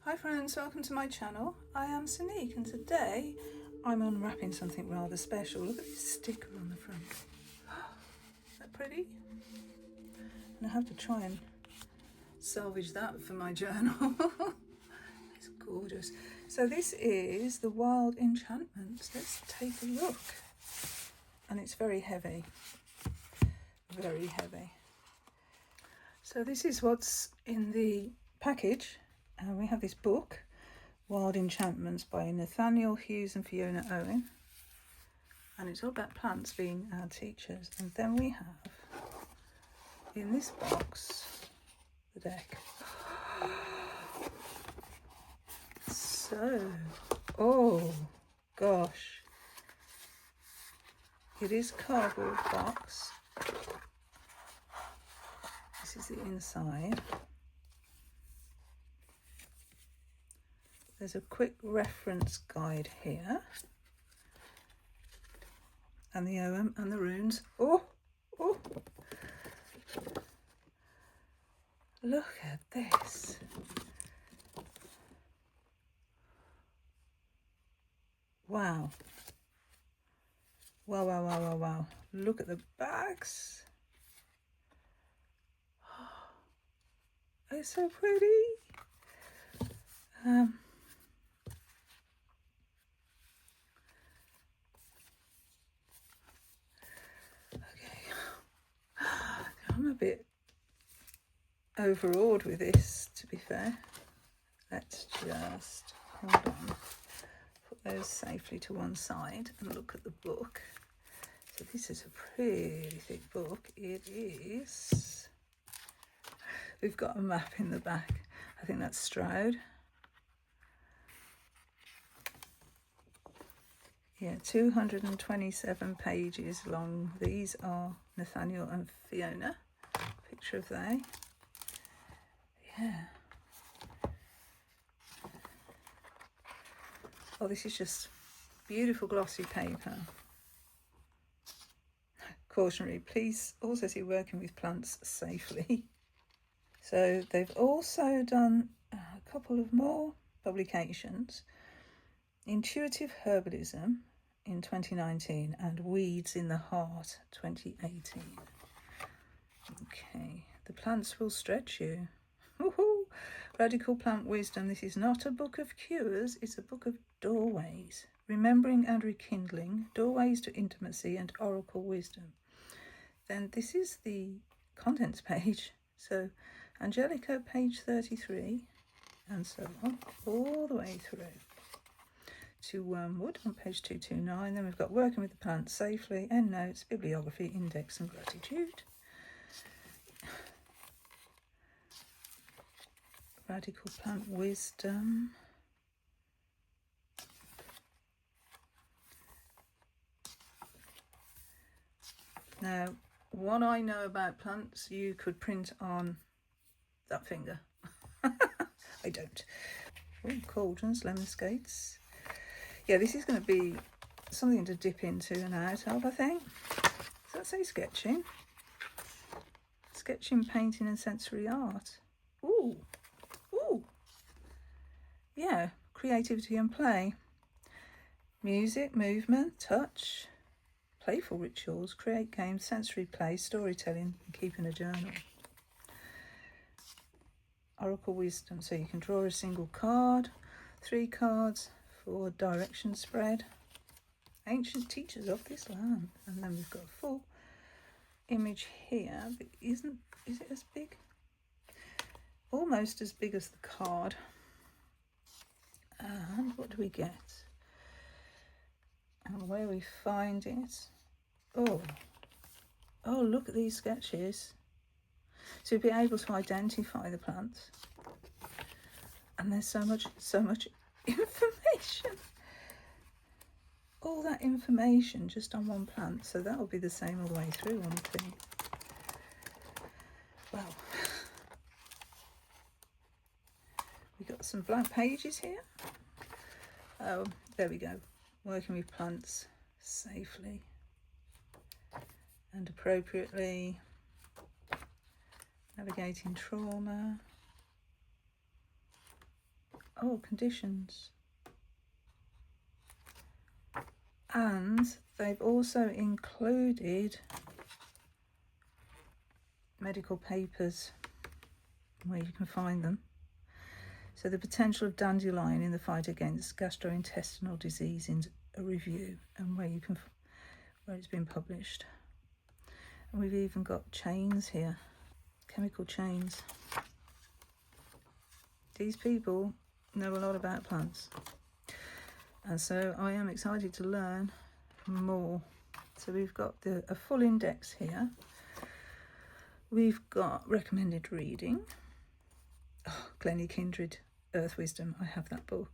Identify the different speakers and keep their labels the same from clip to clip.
Speaker 1: Hi friends, welcome to my channel. I am Sonique and today I'm unwrapping something rather special. Look at this sticker on the front. Is that pretty? And I have to try and salvage that for my journal. It's gorgeous. So this is the Wild Enchantments. Let's take a look. And it's very heavy. Very heavy. So this is what's in the package. We have this book, Wild Enchantments by Nathaniel Hughes and Fiona Owen. And it's all about plants being our teachers. And then we have, in this box, the deck. So, oh gosh. It is cardboard box. This is the inside. There's a quick reference guide here. And the OM and the runes. Oh, oh. Look at this. Wow. Wow, wow, wow, wow, wow. Look at the bags. They're so pretty. I'm a bit overawed with this, to be fair. Let's just hold on, put those safely to one side and look at the book. So this is a pretty thick book. It is. We've got a map in the back. I think that's Stroud. Yeah, 227 pages long. These are Nathaniel and Fiona. Picture of they. Yeah. Oh, this is just beautiful glossy paper. Cautionary, please also see working with plants safely. So they've also done a couple of more publications. Intuitive Herbalism in 2019 and Weeds in the Heart 2018. Okay, the plants will stretch you. Woohoo! Radical Plant Wisdom. This is not a book of cures, it's a book of doorways. Remembering and rekindling, doorways to intimacy and oracle wisdom. Then this is the contents page. So Angelica, page 33, and so on, all the way through to Wormwood on page 229. Then we've got Working with the Plants Safely, Endnotes, Bibliography, Index and Gratitude. Radical Plant Wisdom. Now, what I know about plants, you could print on that finger. I don't. Oh, cauldrons, lemon skates. Yeah, this is going to be something to dip into and out of, I think. Does that say sketching? Sketching, painting and sensory art. Ooh, ooh. Yeah, creativity and play. Music, movement, touch, playful rituals, create games, sensory play, storytelling and keeping a journal. Oracle Wisdom, so you can draw a single card, 3 cards for direction spread. Ancient teachers of this land. And then we've got a full image here, but is it as big? Almost as big as the card. And what do we get? And where we find it. Oh, look at these sketches. So you'll be able to identify the plants. And there's so much information. All that information just on one plant. So that'll be the same all the way through, one thing. Well, we got some blank pages here. Oh, there we go. Working with plants safely and appropriately. Navigating trauma. Oh, conditions. And they've also included medical papers where you can find them. So the potential of dandelion in the fight against gastrointestinal disease in a review, and where it's been published. And we've even got chains here, chemical chains. These people know a lot about plants, and so I am excited to learn more. So we've got a full index here. We've got recommended reading. Oh, Glennie Kindred, Earth Wisdom. I have that book.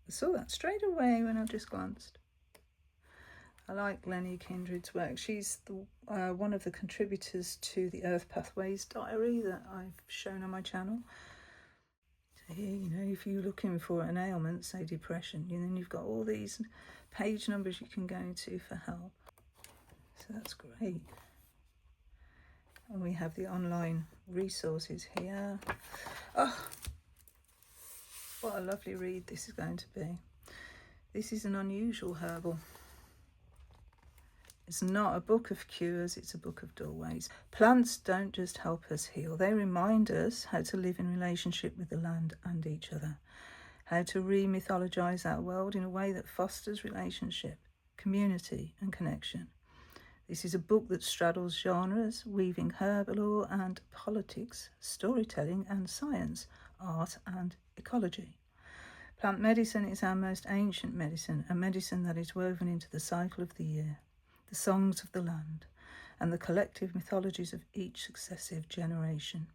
Speaker 1: I saw that straight away when I just glanced. I like Glennie Kindred's work. She's one of the contributors to the Earth Pathways diary that I've shown on my channel. So here, you know, if you're looking for an ailment, say depression, then you've got all these page numbers you can go to for help. So that's great. And we have the online resources here. Oh, what a lovely read this is going to be. This is an unusual herbal. It's not a book of cures, it's a book of doorways. Plants don't just help us heal, they remind us how to live in relationship with the land and each other, how to re-mythologize our world in a way that fosters relationship, community and connection. This is a book that straddles genres, weaving herbal lore and politics, storytelling and science, art and ecology. Plant medicine is our most ancient medicine, a medicine that is woven into the cycle of the year, the songs of the land, and the collective mythologies of each successive generation.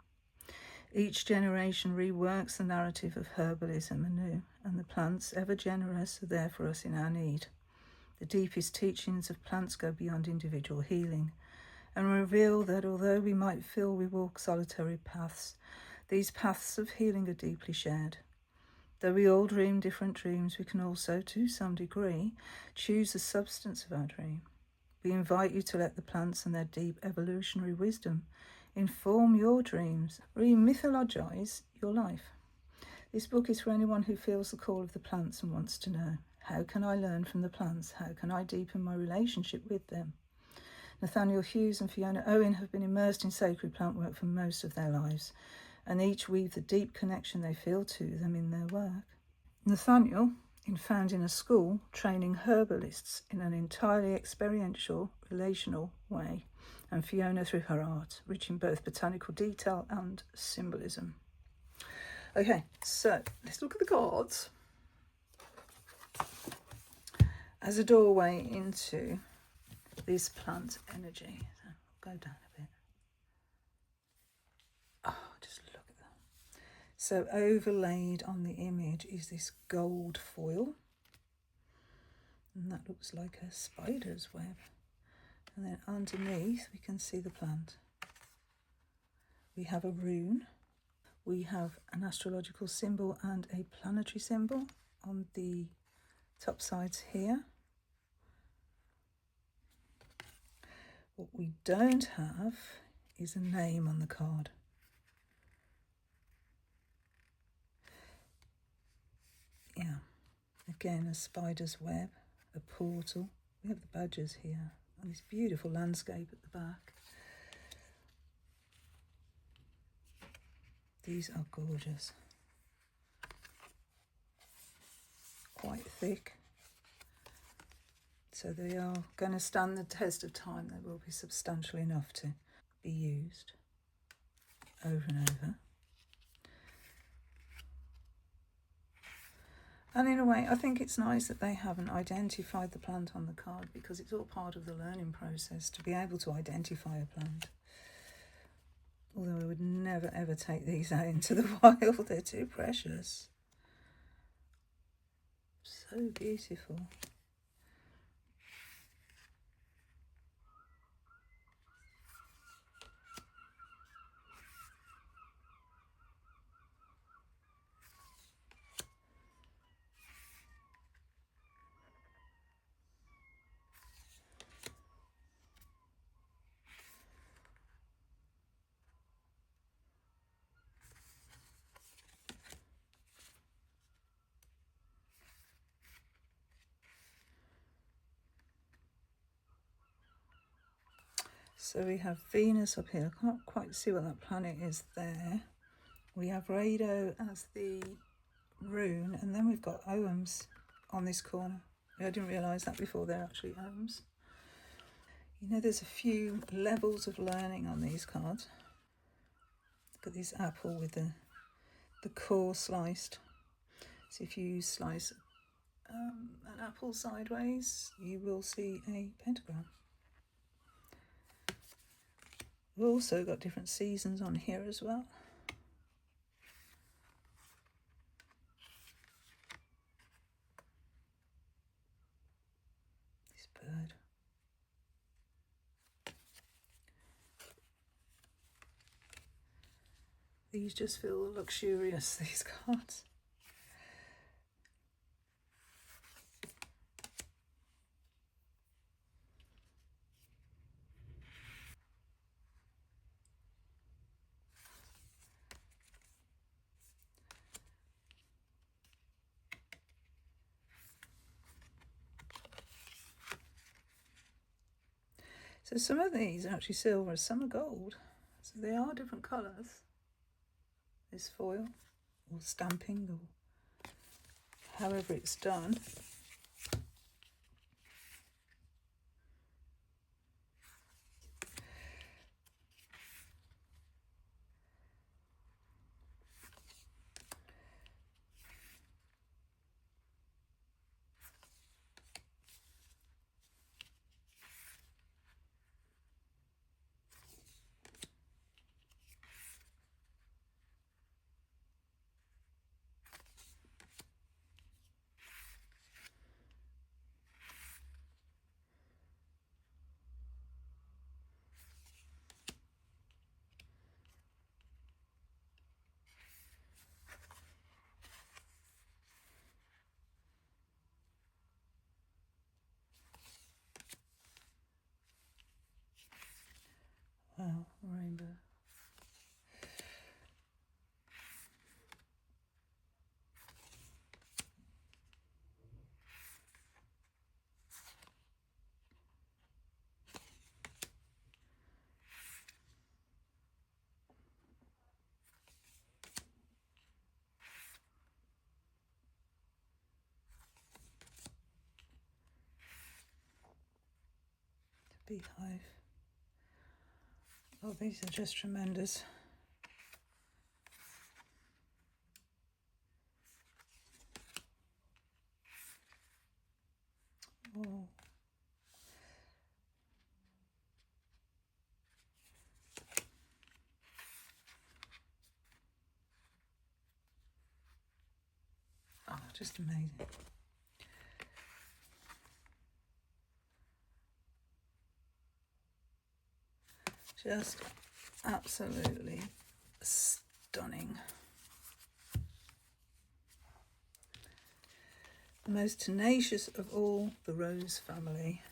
Speaker 1: Each generation reworks the narrative of herbalism anew, and the plants, ever generous, are there for us in our need. The deepest teachings of plants go beyond individual healing and reveal that although we might feel we walk solitary paths, these paths of healing are deeply shared. Though we all dream different dreams, we can also, to some degree, choose the substance of our dream. We invite you to let the plants and their deep evolutionary wisdom inform your dreams, re-mythologize your life. This book is for anyone who feels the call of the plants and wants to know, how can I learn from the plants? How can I deepen my relationship with them? Nathaniel Hughes and Fiona Owen have been immersed in sacred plant work for most of their lives, and each weave the deep connection they feel to them in their work. Nathaniel, in founding a school, training herbalists in an entirely experiential, relational way, and Fiona through her art, rich in both botanical detail and symbolism. Okay, so let's look at the cards as a doorway into this plant energy. So I'll go down a bit. Oh, just look at that. So overlaid on the image is this gold foil, and that looks like a spider's web. And then underneath we can see the plant. We have a rune, we have an astrological symbol and a planetary symbol on the top sides here. What we don't have is a name on the card. Yeah, again a spider's web, a portal. We have the badgers here and this beautiful landscape at the back. These are gorgeous. Quite thick. So they are going to stand the test of time. They will be substantial enough to be used over and over. And in a way, I think it's nice that they haven't identified the plant on the card, because it's all part of the learning process to be able to identify a plant. Although I would never ever take these out into the wild, they're too precious. So beautiful. So we have Venus up here. I can't quite see what that planet is there. We have Rado as the rune, and then we've got Ohms on this corner. I didn't realise that before, they're actually Ohms. You know, there's a few levels of learning on these cards. Look at this apple with the core sliced. So if you slice an apple sideways, you will see a pentagram. We've also got different seasons on here as well. This bird. These just feel luxurious, these cards. So some of these are actually silver, some are gold. So they are different colours. This foil, or stamping, or however it's done. Wow, rainbow. Beehive. Oh, these are just tremendous. Oh. Oh, just amazing. Just absolutely stunning. The most tenacious of all the rose family.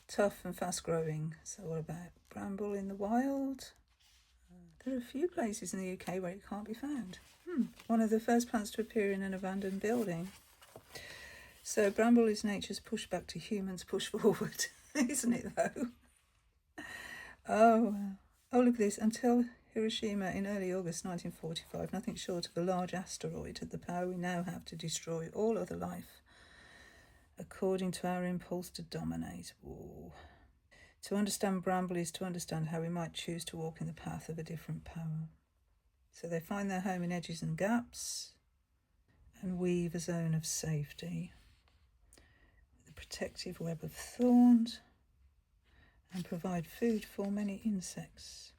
Speaker 1: Tough and fast growing. So what about bramble in the wild? There are a few places in the UK where it can't be found. One of the first plants to appear in an abandoned building. So bramble is nature's pushback to humans' push forward, isn't it though? Oh, oh, look at this. Until Hiroshima in early August 1945, nothing short of a large asteroid had the power we now have to destroy all other life, according to our impulse to dominate. Whoa. To understand bramble is to understand how we might choose to walk in the path of a different power. So they find their home in edges and gaps and weave a zone of safety with a protective web of thorns and provide food for many insects.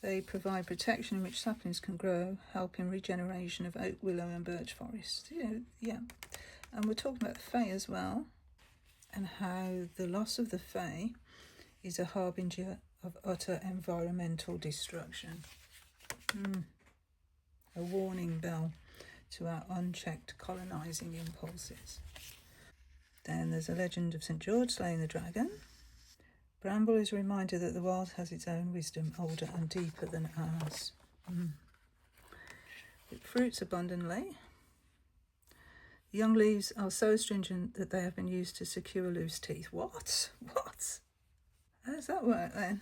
Speaker 1: They provide protection in which saplings can grow, helping regeneration of oak, willow and birch forests. Yeah. And we're talking about the Fae as well, and how the loss of the Fae is a harbinger of utter environmental destruction. A warning bell to our unchecked colonising impulses. Then there's a legend of St. George slaying the dragon. Bramble is a reminder that the world has its own wisdom, older and deeper than ours. It fruits abundantly. The young leaves are so astringent that they have been used to secure loose teeth. What? How does that work then?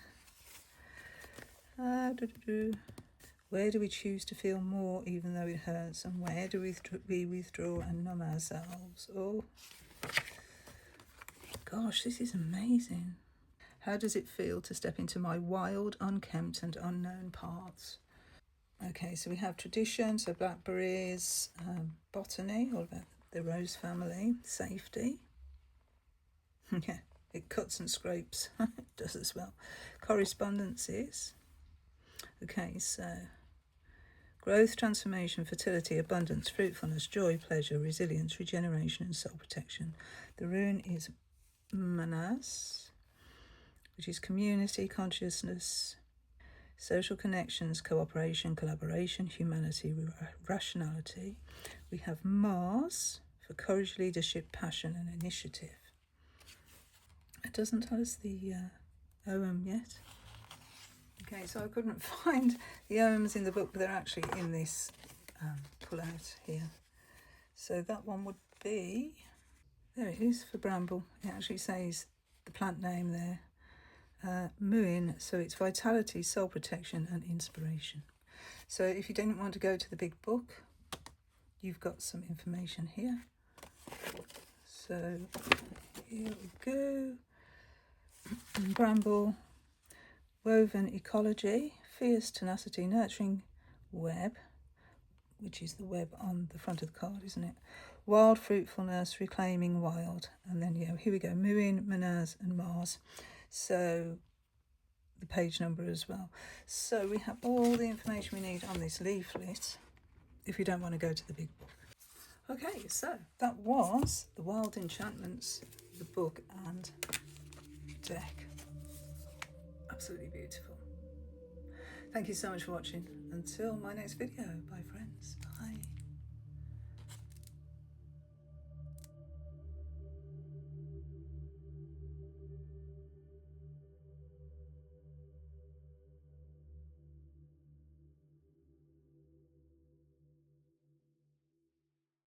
Speaker 1: Where do we choose to feel more even though it hurts? And where do we withdraw and numb ourselves? Oh, gosh, this is amazing. How does it feel to step into my wild, unkempt and unknown parts? Okay, so we have tradition, so blackberries, botany, all about the rose family, safety. Yeah, it cuts and scrapes, it does as well. Correspondences. Okay, so growth, transformation, fertility, abundance, fruitfulness, joy, pleasure, resilience, regeneration and soul protection. The rune is Manas, which is community, consciousness, social connections, cooperation, collaboration, humanity, rationality. We have Mars for courage, leadership, passion and initiative. It doesn't tell us the OM yet. Okay, so I couldn't find the OMs in the book, but they're actually in this pull-out here. So that one would be, there it is for bramble. It actually says the plant name there. Muin, so it's vitality, soul protection and inspiration. So if you didn't want to go to the big book, you've got some information here. So here we go. Bramble, woven ecology, fierce tenacity, nurturing web, which is the web on the front of the card, isn't it? Wild fruitfulness, reclaiming wild. And then, yeah, here we go, Muin, Manaz and Mars. So the page number as well. So we have all the information we need on this leaflet if you don't want to go to the big book. Okay, so that was the Wild Enchantments, the book and deck. Absolutely beautiful. Thank you so much for watching. Until my next video. Bye friends.